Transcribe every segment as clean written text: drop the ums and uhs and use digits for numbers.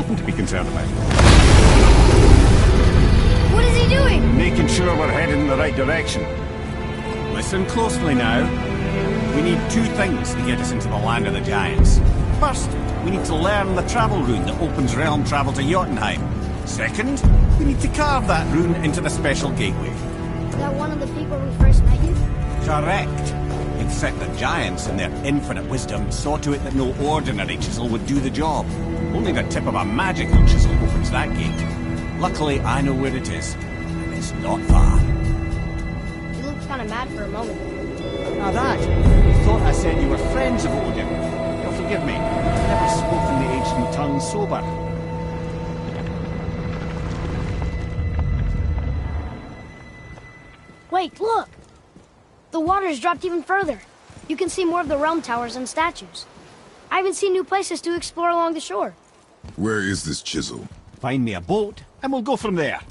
nothing to be concerned about. What is he doing? Making sure we're heading in the right direction. Listen closely now. We need two things to get us into the land of the Giants. First, we need to learn the travel rune that opens realm travel to Jotunheim. Second, we need to carve that rune into the special gateway. Is that one of the people we first met you? Correct. Except the Giants, in their infinite wisdom, saw to it that no ordinary chisel would do the job. Only the tip of a magical chisel opens that gate. Luckily, I know where it is. And it's not far. You looked kind of mad for a moment. Now that, you thought I said you were friends of Odin. You'll forgive me. I've never spoken the ancient tongue sober. Wait, look! The water's dropped even further. You can see more of the realm towers and statues. I even see new places to explore along the shore. Where is this chisel? Find me a boat, and we'll go from there.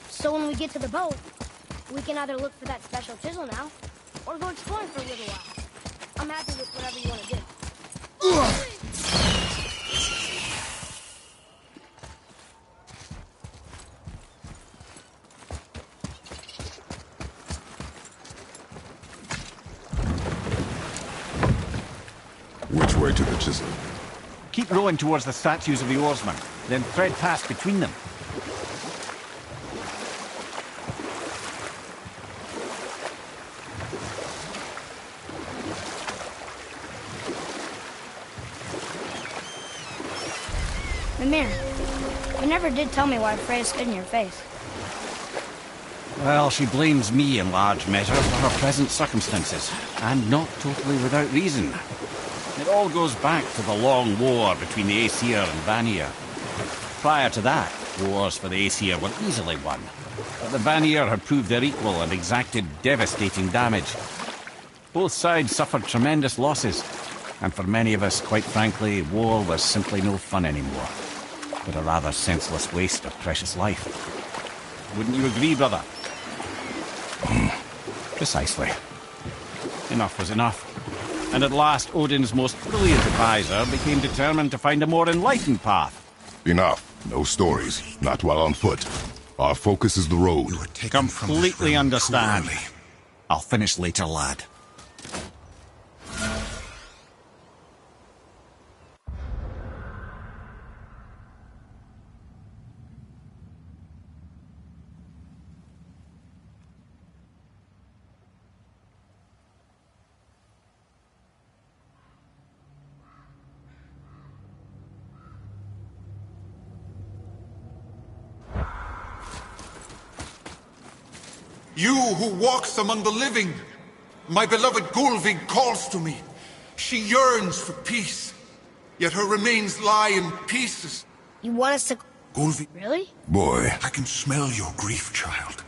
So when we get to the boat, we can either look for that special chisel now, or go exploring for a little while. I'm happy with whatever you want to do. Which way to the chisel? Keep rowing towards the statues of the oarsmen, then thread past between them. Mimir, you never did tell me why Freya stood in your face. Well, she blames me in large measure for her present circumstances, and not totally without reason. It all goes back to the long war between the Aesir and Vanir. Prior to that, wars for the Aesir were easily won, but the Vanir had proved their equal and exacted devastating damage. Both sides suffered tremendous losses, and for many of us, quite frankly, war was simply no fun anymore, but a rather senseless waste of precious life. Wouldn't you agree, brother? Precisely. Enough was enough. And at last, Odin's most brilliant advisor became determined to find a more enlightened path. Enough. No stories. Not while on foot. Our focus is the road. Completely understand. I'll finish later, lad. You who walks among the living, my beloved Gulvig calls to me. She yearns for peace, yet her remains lie in pieces. You want us to... Gulvig, Really? Boy, I can smell your grief, child.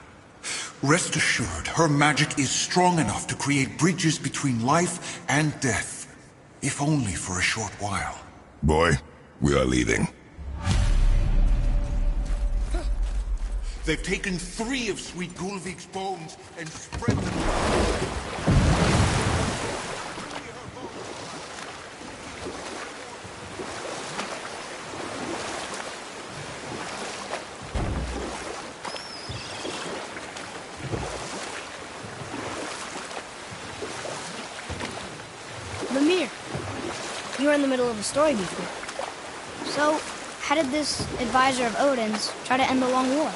Rest assured, her magic is strong enough to create bridges between life and death, if only for a short while. boy, we are leaving. They've taken 3 of Sweet Gulvig's bones and spread them. Mimir, you were in the middle of a story before. So, how did this advisor of Odin's try to end the long war?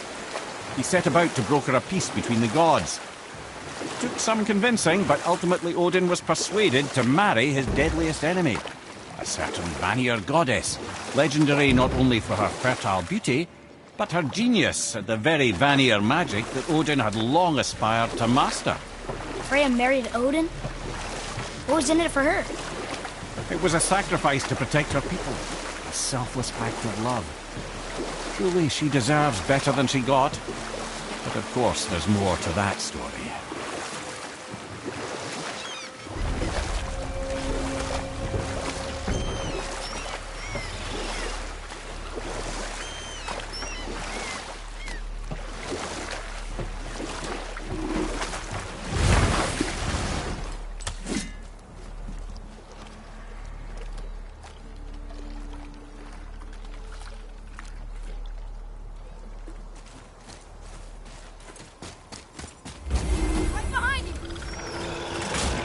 He set about to broker a peace between the gods. Took some convincing, but ultimately Odin was persuaded to marry his deadliest enemy, a certain Vanir goddess, legendary not only for her fertile beauty, but her genius at the very Vanir magic that Odin had long aspired to master. Freya married Odin? What was in it for her? It was a sacrifice to protect her people, a selfless act of love. Truly, she deserves better than she got. But of course, there's more to that story.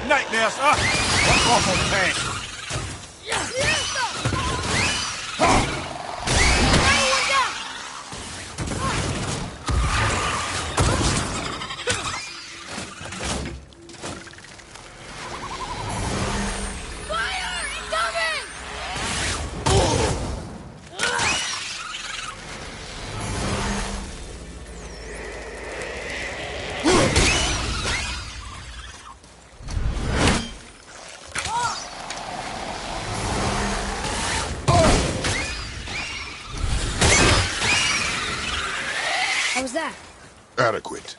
Nightmares! Ah! What awful pain! How was that? Adequate.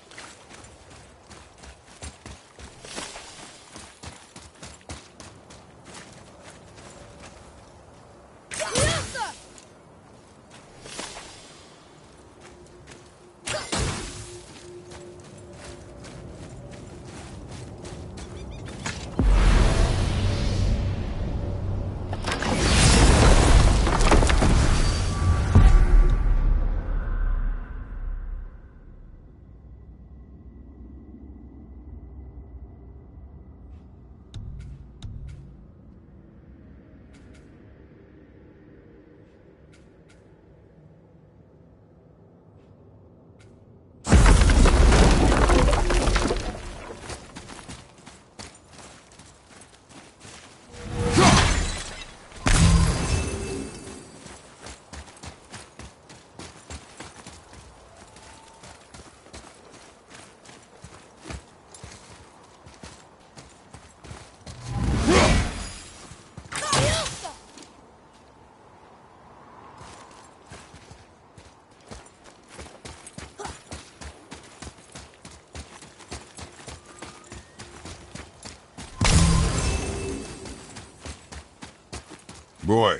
Boy,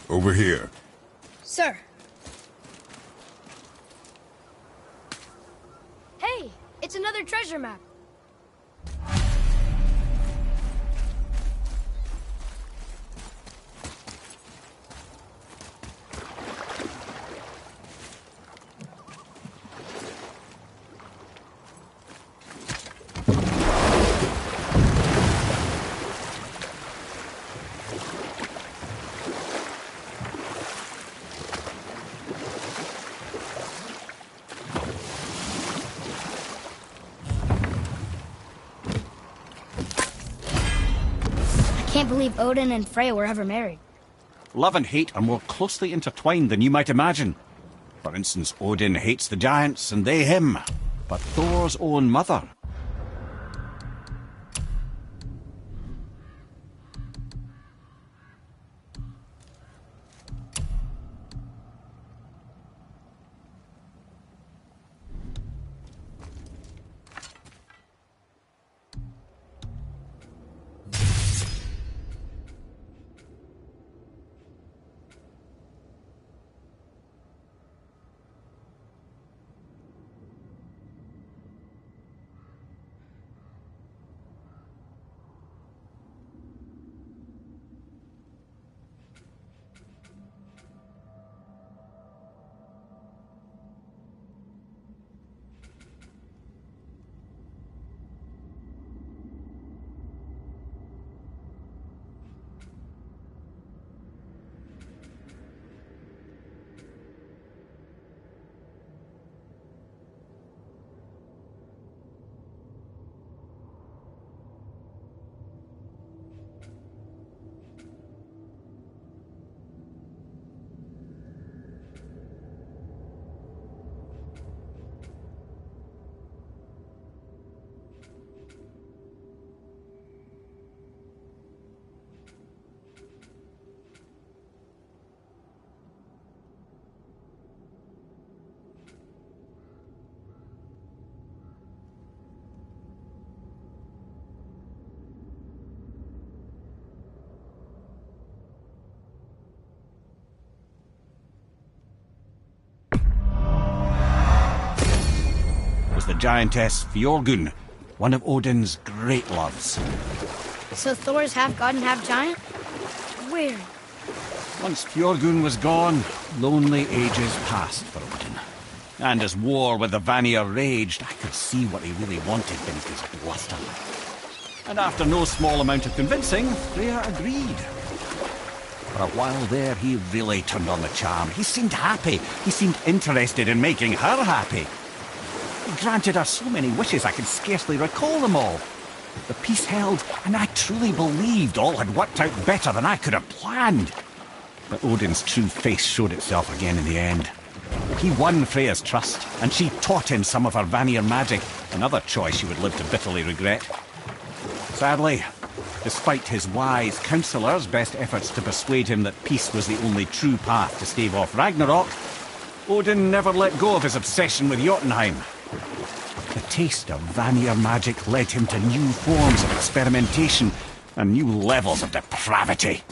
over here. Sir. Hey, it's another treasure map. I can't believe Odin and Freya were ever married. Love and hate are more closely intertwined than you might imagine. For instance, Odin hates the giants and they him, but Thor's own mother. giantess Fjorgun, one of Odin's great loves. So Thor's half god and half giant? Weird. Once Fjorgun was gone, lonely ages passed for Odin. And as war with the Vanir raged, I could see what he really wanted beneath his bluster. And after no small amount of convincing, Freya agreed. For a while there, he really turned on the charm. He seemed happy. He seemed interested in making her happy. He granted her so many wishes I could scarcely recall them all. The peace held, and I truly believed all had worked out better than I could have planned. But Odin's true face showed itself again in the end. He won Freya's trust, and she taught him some of her Vanir magic, another choice she would live to bitterly regret. Sadly, despite his wise counsellors' best efforts to persuade him that peace was the only true path to stave off Ragnarok, Odin never let go of his obsession with Jotunheim. The taste of Vanir magic led him to new forms of experimentation and new levels of depravity.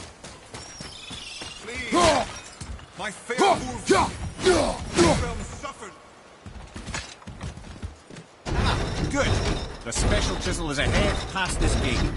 Please, my fair Ulf, realm suffered. Good. The special chisel is ahead past this gate.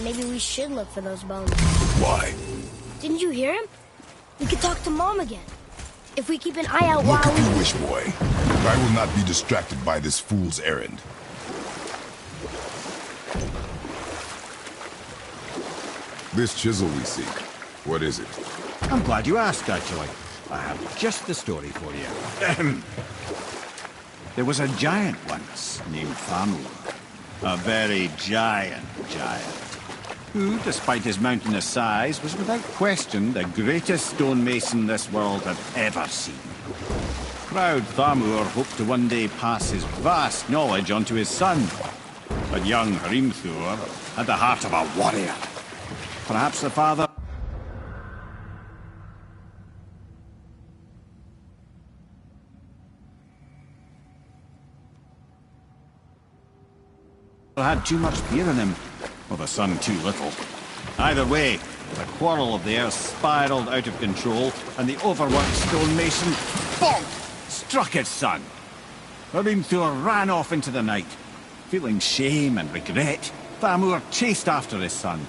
maybe we should look for those bones. Why? Didn't you hear him? We could talk to Mom again. If we keep an eye out Look while if you wish, boy. But I will not be distracted by this fool's errand. This chisel we seek, what is it? I'm glad you asked, actually. I have just the story for you. There was a giant once named Thamur. A very giant, who, despite his mountainous size, was without question the greatest stonemason this world had ever seen. Proud Thamur hoped to one day pass his vast knowledge on to his son. But young Hrimthur had the heart of a warrior. Perhaps the father had too much fear in him, or the son too little. Either way, the quarrel of the earth spiraled out of control, and the overworked stonemason, bonk, struck his son. Hrimthur ran off into the night. Feeling shame and regret, Thamur chased after his son,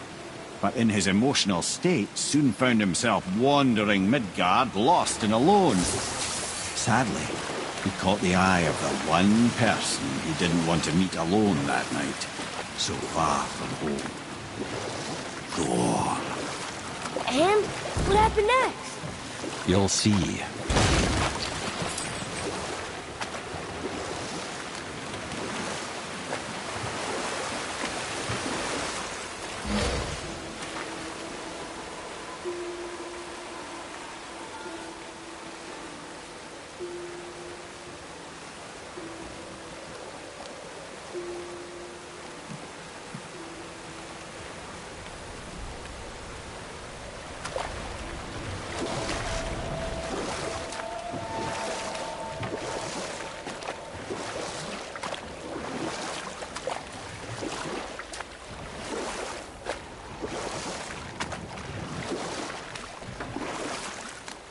but in his emotional state soon found himself wandering Midgard, lost and alone. Sadly, he caught the eye of the one person he didn't want to meet alone that night, so far from home. Gore. And what happened next? You'll see.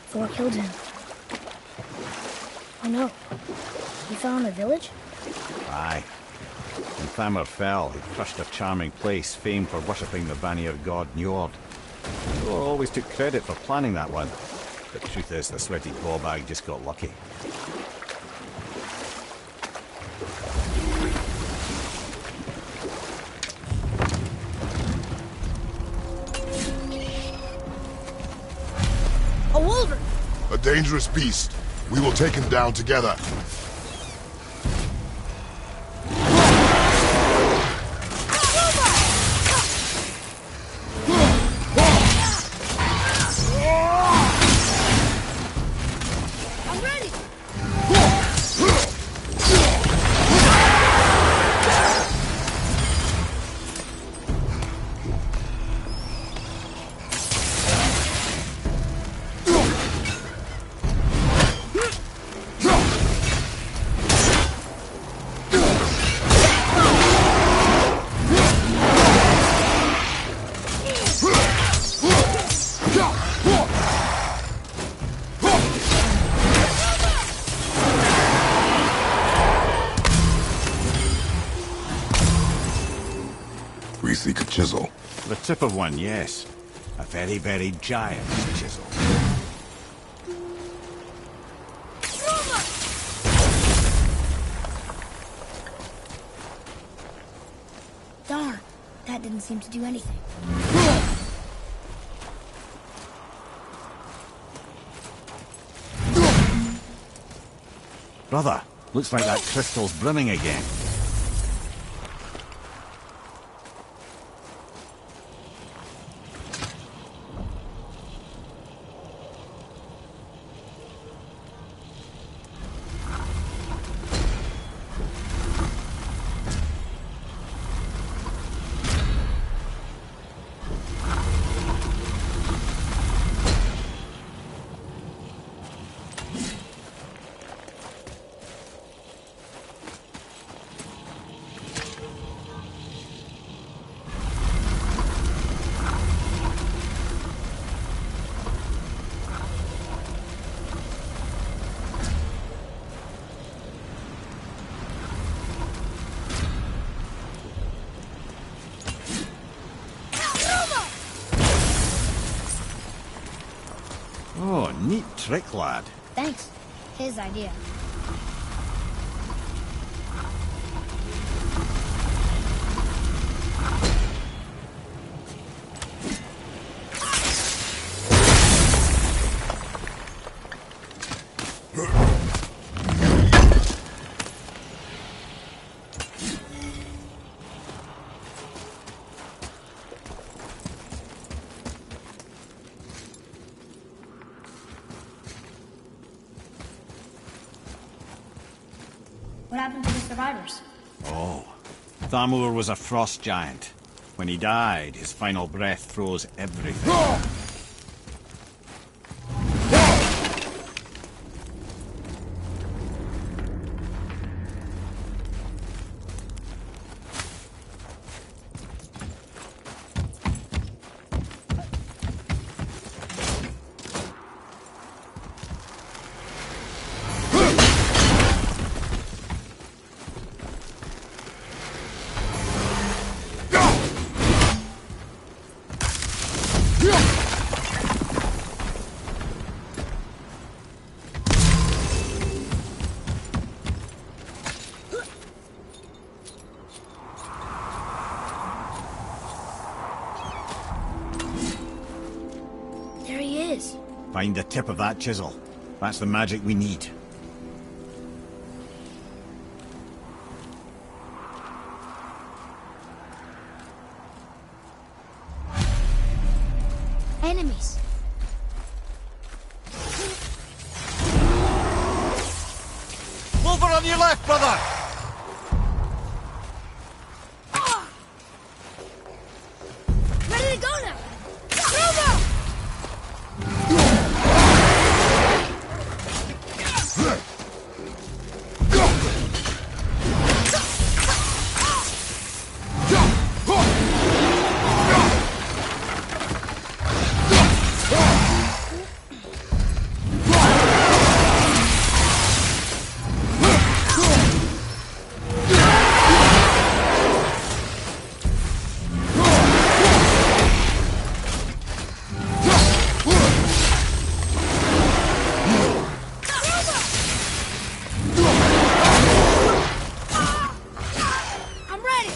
Thor killed him. Oh no. He fell on the village? Aye. When Thamur fell, he crushed a charming place famed for worshipping the Vanir god Njord. Thor always took credit for planning that one. But the truth is, the sweaty ballbag just got lucky. A wolverine! A dangerous beast. We will take him down together. I'm ready! We seek a chisel. The tip of one, yes. A very, very giant chisel. Darn, that didn't seem to do anything. Brother, looks like that crystal's brimming again. Oh, neat trick, lad. Thanks. His idea. What happened to the survivors? Oh, Thamur was a frost giant. When he died, his final breath froze everything. There he is. Find the tip of that chisel. That's the magic we need. Enemies. Over on your left, brother! Ready to go now! Robo! I'm ready!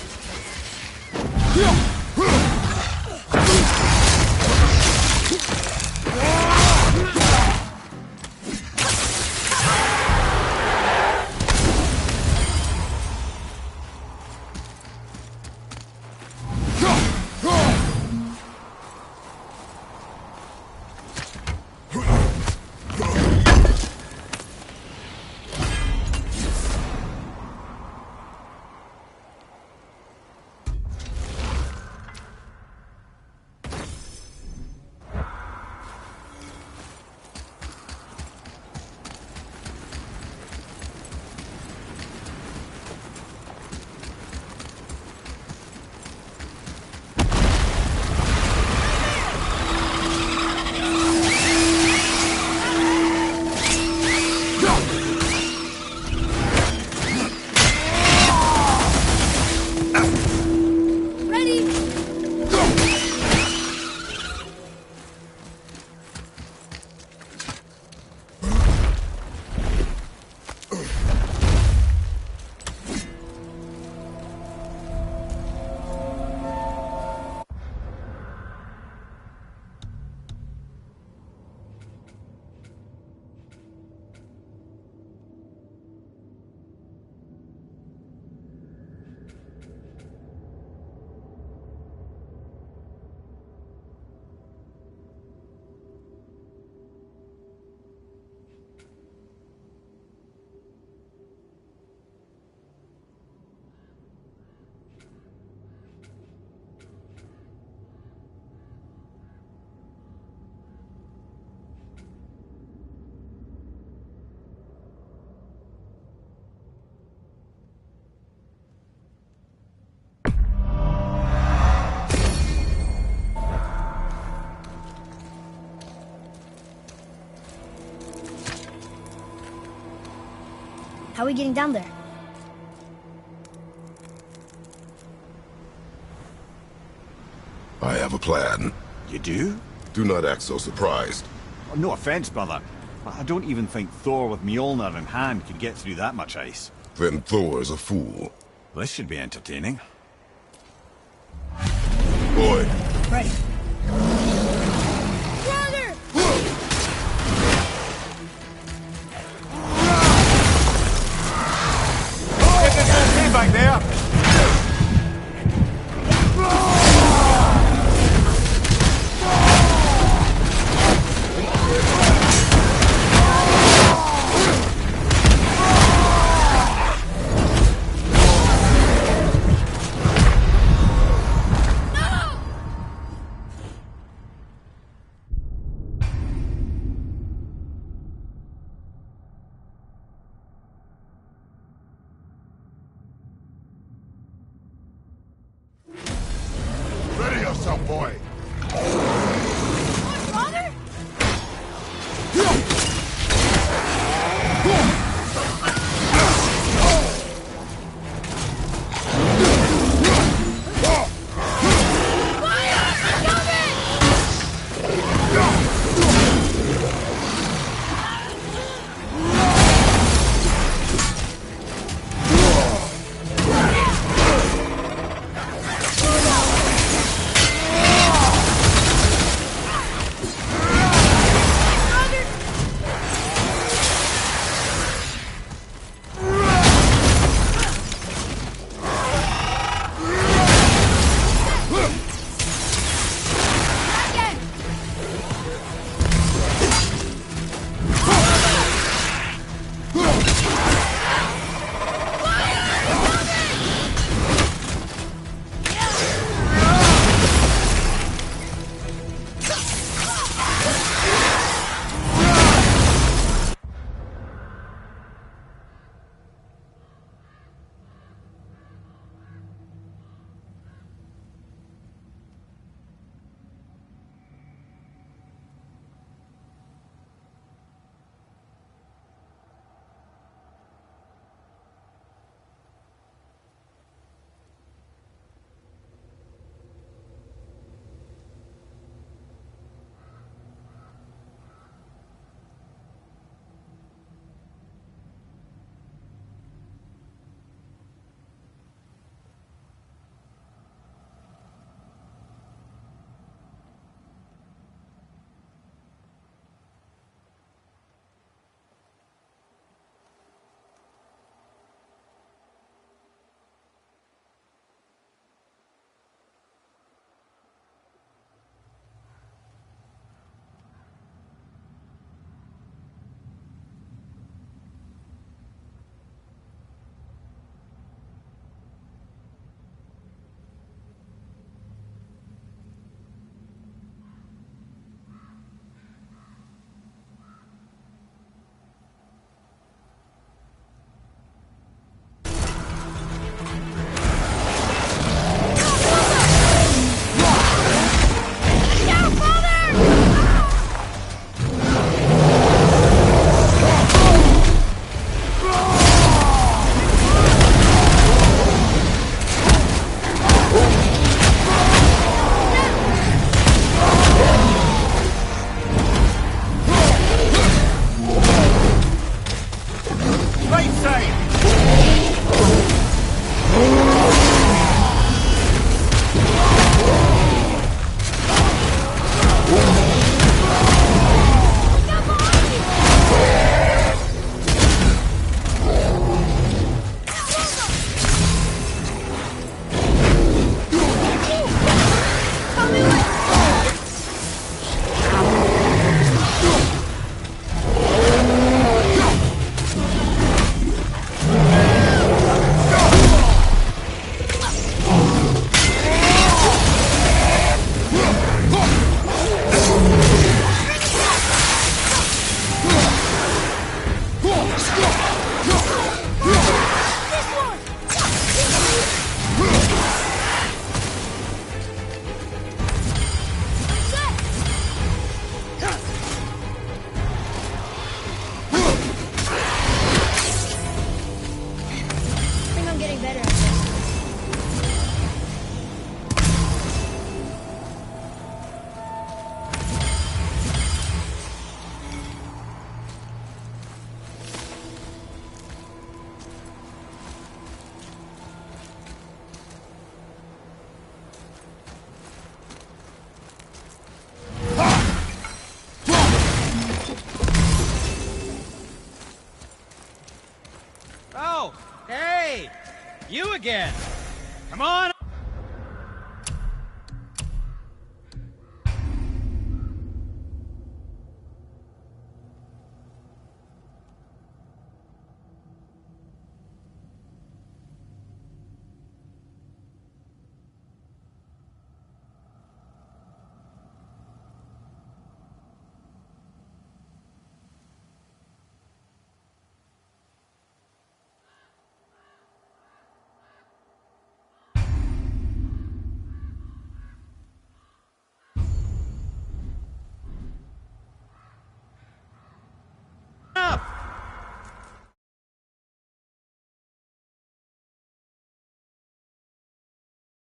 How are we getting down there? I have a plan. You do? Do not act so surprised. No offence, brother, but I don't even think Thor with Mjolnir in hand could get through that much ice. Then Thor's a fool. This should be entertaining. Boy, Ready. Brother! Hey, back there! ready yourself, boy. Brother? again. Come on!